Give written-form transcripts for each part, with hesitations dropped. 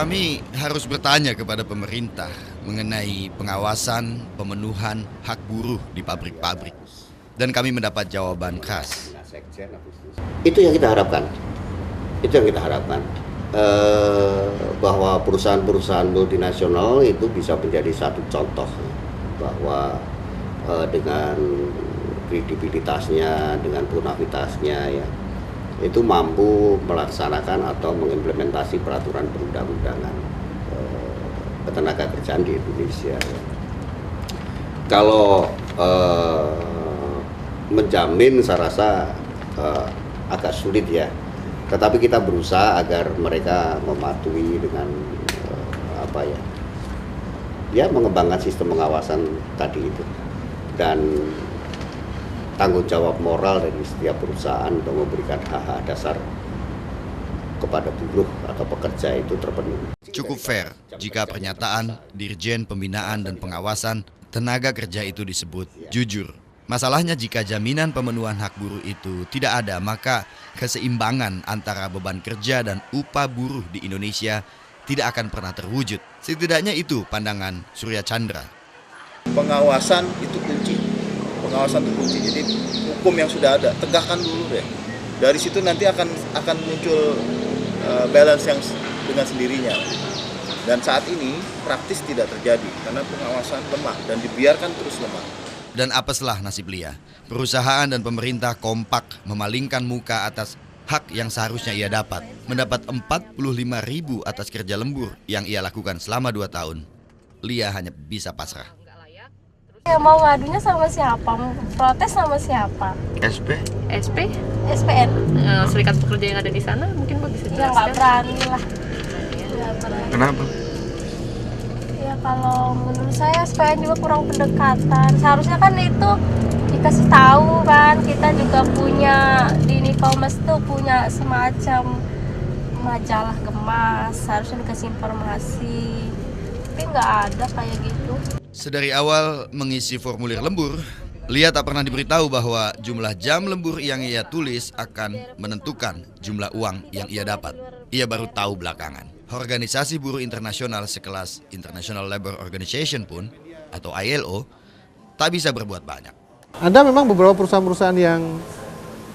Kami harus bertanya kepada pemerintah mengenai pengawasan pemenuhan hak buruh di pabrik-pabrik. Dan kami mendapat jawaban keras. Itu yang kita harapkan. Itu yang kita harapkan. Bahwa perusahaan-perusahaan multinasional itu bisa menjadi satu contoh bahwa dengan kredibilitasnya, dengan bonafidasnya ya, itu mampu melaksanakan atau mengimplementasi peraturan perundang-undangan ketenaga kerjaan di Indonesia. Kalau menjamin saya rasa agak sulit ya. Tetapi kita berusaha agar mereka mematuhi dengan mengembangkan sistem pengawasan tadi itu, dan tanggung jawab moral dari setiap perusahaan untuk memberikan hak-hak dasar kepada buruh atau pekerja itu terpenuhi. Cukup fair jika pernyataan Dirjen Pembinaan dan Pengawasan Tenaga Kerja itu disebut jujur. Masalahnya jika jaminan pemenuhan hak buruh itu tidak ada, maka keseimbangan antara beban kerja dan upah buruh di Indonesia tidak akan pernah terwujud. Setidaknya itu pandangan Surya Chandra. Pengawasan itu kunci. Pengawasan itu kunci. Jadi hukum yang sudah ada tegakkan dulu deh. Dari situ nanti akan muncul balance yang dengan sendirinya. Dan saat ini praktis tidak terjadi karena pengawasan lemah dan dibiarkan terus lemah. Dan apeslah nasib Lia. Perusahaan dan pemerintah kompak memalingkan muka atas hak yang seharusnya ia dapat. Mendapat 45.000 atas kerja lembur yang ia lakukan selama 2 tahun. Lia hanya bisa pasrah. Ya, mau ngadunya sama siapa? Mau protes sama siapa? SP? SP? SPN? Serikat pekerja yang ada di sana mungkin Mbak bisa Ya jelaskan. nggak berani lah. Nggak berani. Kenapa? Ya kalau menurut saya SPN juga kurang pendekatan. Seharusnya kan itu dikasih tahu kan. Kita juga punya di Nikomas tuh punya semacam majalah Gemas. Harusnya dikasih informasi. Tapi nggak ada kayak gitu. Sedari awal mengisi formulir lembur, Lia tak pernah diberitahu bahwa jumlah jam lembur yang ia tulis akan menentukan jumlah uang yang ia dapat. Ia baru tahu belakangan. Organisasi buruh internasional sekelas International Labour Organization pun, atau ILO, tak bisa berbuat banyak. Ada memang beberapa perusahaan-perusahaan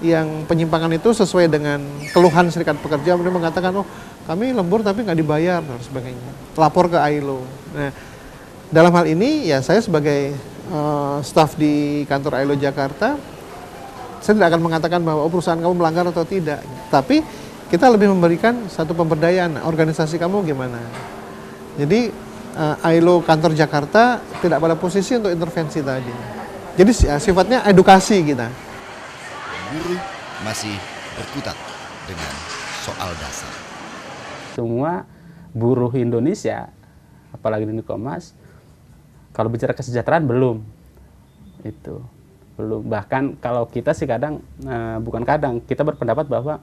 yang penyimpangan itu sesuai dengan keluhan serikat pekerja. Mereka mengatakan, oh kami lembur tapi nggak dibayar dan sebagainya. Lapor ke ILO. Nah, dalam hal ini ya saya sebagai staf di kantor ILO Jakarta, saya tidak akan mengatakan bahwa perusahaan kamu melanggar atau tidak. Tapi kita lebih memberikan satu pemberdayaan, organisasi kamu gimana. Jadi ILO kantor Jakarta tidak pada posisi untuk intervensi tadi. Jadi sifatnya edukasi kita. Buruh masih berkutat dengan soal dasar. Semua buruh Indonesia, apalagi di Nikomas, kalau bicara kesejahteraan belum. Itu belum. Bahkan kalau kita sih kadang, bukan kadang, kita berpendapat bahwa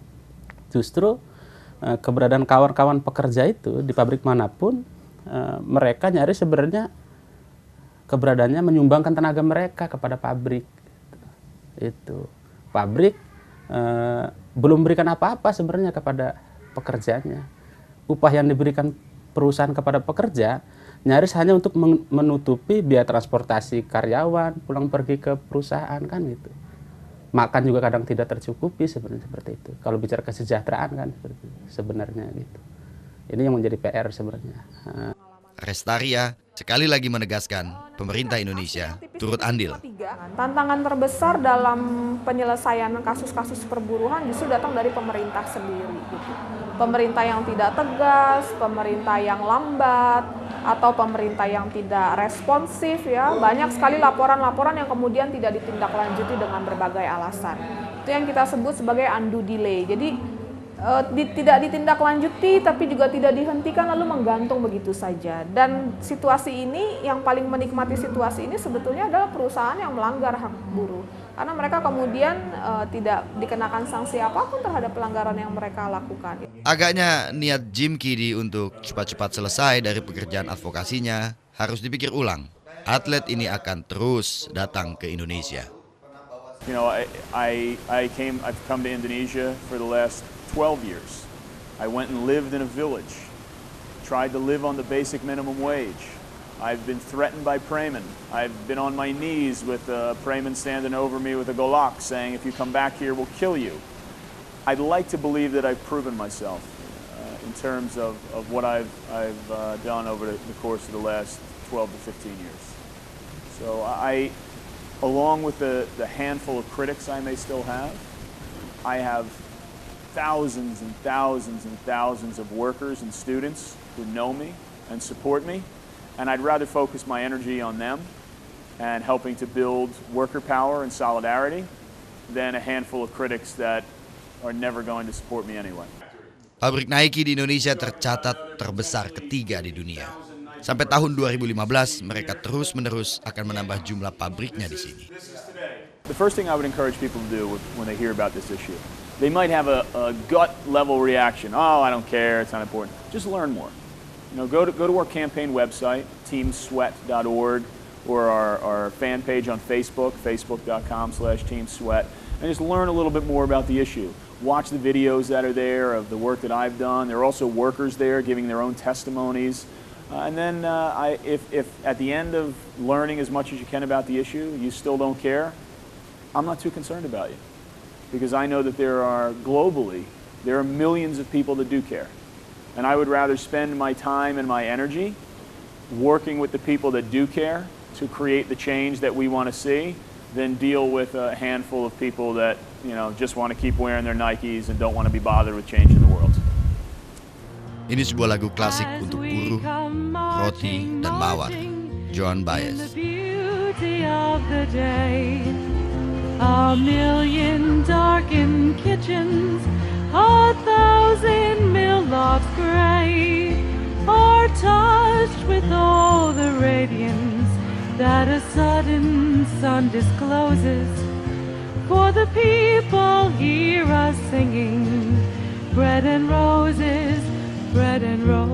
justru keberadaan kawan-kawan pekerja itu di pabrik manapun, mereka nyari sebenarnya keberadaannya menyumbangkan tenaga mereka kepada pabrik. Itu pabrik belum memberikan apa-apa sebenarnya kepada pekerjanya. Upah yang diberikan perusahaan kepada pekerja nyaris hanya untuk menutupi biaya transportasi karyawan pulang pergi ke perusahaan kan gitu. Makan juga kadang tidak tercukupi sebenarnya seperti itu. Kalau bicara kesejahteraan kan sebenarnya gitu. Ini yang menjadi PR sebenarnya. Restaria sekali lagi menegaskan pemerintah Indonesia turut andil. Tantangan terbesar dalam penyelesaian kasus-kasus perburuhan justru datang dari pemerintah sendiri. Gitu. Pemerintah yang tidak tegas, pemerintah yang lambat, atau pemerintah yang tidak responsif ya. Banyak sekali laporan-laporan yang kemudian tidak ditindaklanjuti dengan berbagai alasan. Itu yang kita sebut sebagai undue delay. Jadi tidak ditindaklanjuti tapi juga tidak dihentikan lalu menggantung begitu saja. Dan situasi ini, yang paling menikmati situasi ini sebetulnya adalah perusahaan yang melanggar hak buruh. Karena mereka kemudian tidak dikenakan sanksi apapun terhadap pelanggaran yang mereka lakukan. Agaknya niat Jim Kidi untuk cepat-cepat selesai dari pekerjaan advokasinya harus dipikir ulang. Atlet ini akan terus datang ke Indonesia. You know, I've come to Indonesia for the last 12 years. I went and lived in a village tried to live on the basic minimum wage. I've been threatened by Preyman. I've been on my knees with Preyman standing over me with a Glock saying, if you come back here, we'll kill you. I'd like to believe that I've proven myself in terms of what I've done over the course of the last 12 to 15 years. So I, along with the handful of critics I may still have, I have thousands and thousands and thousands of workers and students who know me and support me, and I'd rather focus my energy on them and helping to build worker power and solidarity than a handful of critics that are never going to support me anyway. Pabrik Nike di Indonesia tercatat terbesar ketiga di dunia. Sampai tahun 2015, mereka terus-menerus akan menambah jumlah pabriknya di sini. The first thing I would encourage people to do when they hear about this issue, they might have a gut level reaction. Oh, I don't care, it's not important. Just learn more. You know, go to our campaign website, teamsweat.org, or our fan page on Facebook, facebook.com/teamsweat, and just learn a little bit more about the issue. Watch the videos that are there of the work that I've done. There are also workers there giving their own testimonies. And then if at the end of learning as much as you can about the issue, you still don't care, I'm not too concerned about you. Because I know that there are millions of people that do care. And I would rather spend my time and my energy working with the people that do care to create the change that we want to see than deal with a handful of people that, you know, just want to keep wearing their Nikes and don't want to be bothered with changing the world. Ini sebuah lagu klasik untuk buruh, roti, dan mawar. Joan Baez. A million darkened kitchens, 1,000 mill lofts gray, are touched with all the radiance that a sudden sun discloses. For the people hear us singing, bread and roses, bread and roses.